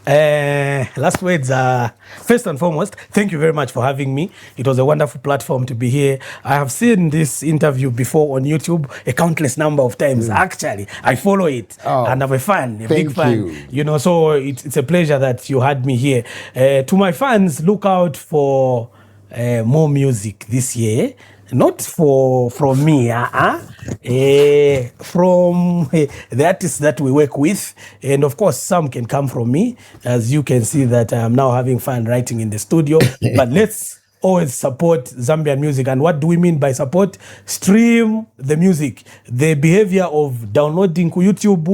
Last words are, first and foremost, thank you very much for having me. It was a wonderful platform to be here. I have seen this interview before on YouTube a countless number of times. Actually, I follow it and I'm a fan, a big fan. You know, so it's a pleasure that you had me here. To my fans, look out for more music this year. Not from me, from the artists that we work with. And of course, some can come from me. As you can see that I'm now having fun writing in the studio. But let's always support Zambian music. And what do we mean by support? Stream the music. The behavior of downloading ku YouTube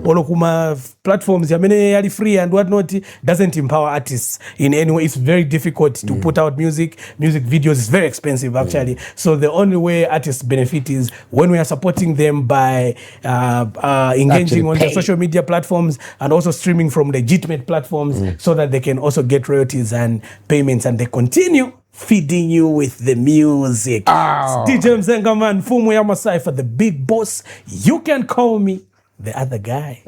or kuma platforms yamene free and whatnot doesn't empower artists in any way. It's very difficult to put out music videos. Is very expensive actually. So the only way artists benefit is when we are supporting them by engaging on their social media platforms and also streaming from legitimate platforms so that they can also get royalties and payments, and they continue feeding you with the music. Oh. DJ Mzenga Man, Fumu Yama Cypher, the big boss. You can call me the other guy.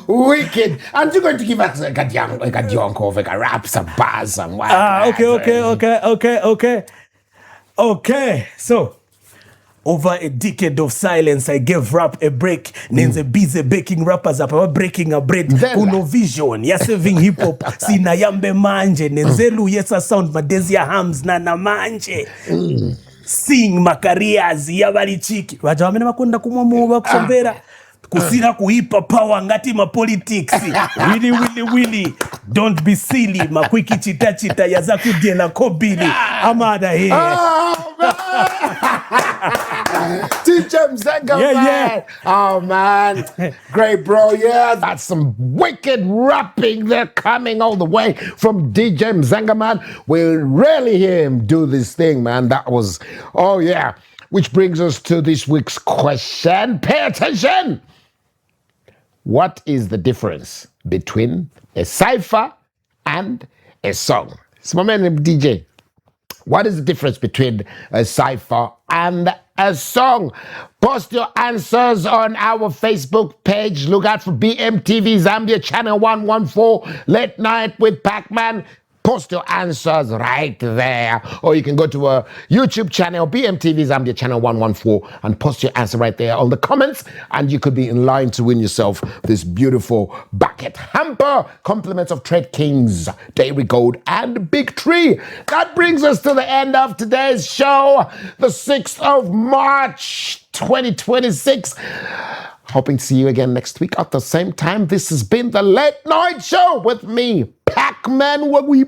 Wicked. And you're going to give us like a jonko, like a rap, some bars, some what? Okay. So, over a decade of silence, I gave rap a break. Nenze busy baking rappers up, breaking a bread. Kuno vision, ya saving hip hop. Sina yambe manje, nenzelu yesa sound madezia hams na manje. Sing makarias yabali chiki. Waja wamene makunda kumwamu kusomvera. Kusira kuipa power ngati ma politics. Willy. Don't be silly. Makwiki chita yazaku diela kobili. Amada here. DJ Mzenga Man. Oh man, great bro. Yeah, that's some wicked rapping. They're coming all the way from DJ Mzenga Man. We'll rarely hear him do this thing, man. That was, oh yeah. Which brings us to this week's question. Pay attention. What is the difference between a cypher and a song? It's my man DJ. What is the difference between a cypher and a song? Post your answers on our Facebook page. Look out for BMTV Zambia channel 114, Late Night with Pacman. Post your answers right there. Or you can go to a YouTube channel, BMTV Zambia channel 114, and post your answer right there on the comments. And you could be in line to win yourself this beautiful bucket hamper. Compliments of Trade Kings, Dairy Gold, and Big Tree. That brings us to the end of today's show, the 6th of March, 2026. Hoping to see you again next week at the same time. This has been the Late Night Show with me, Pacman. Wagui.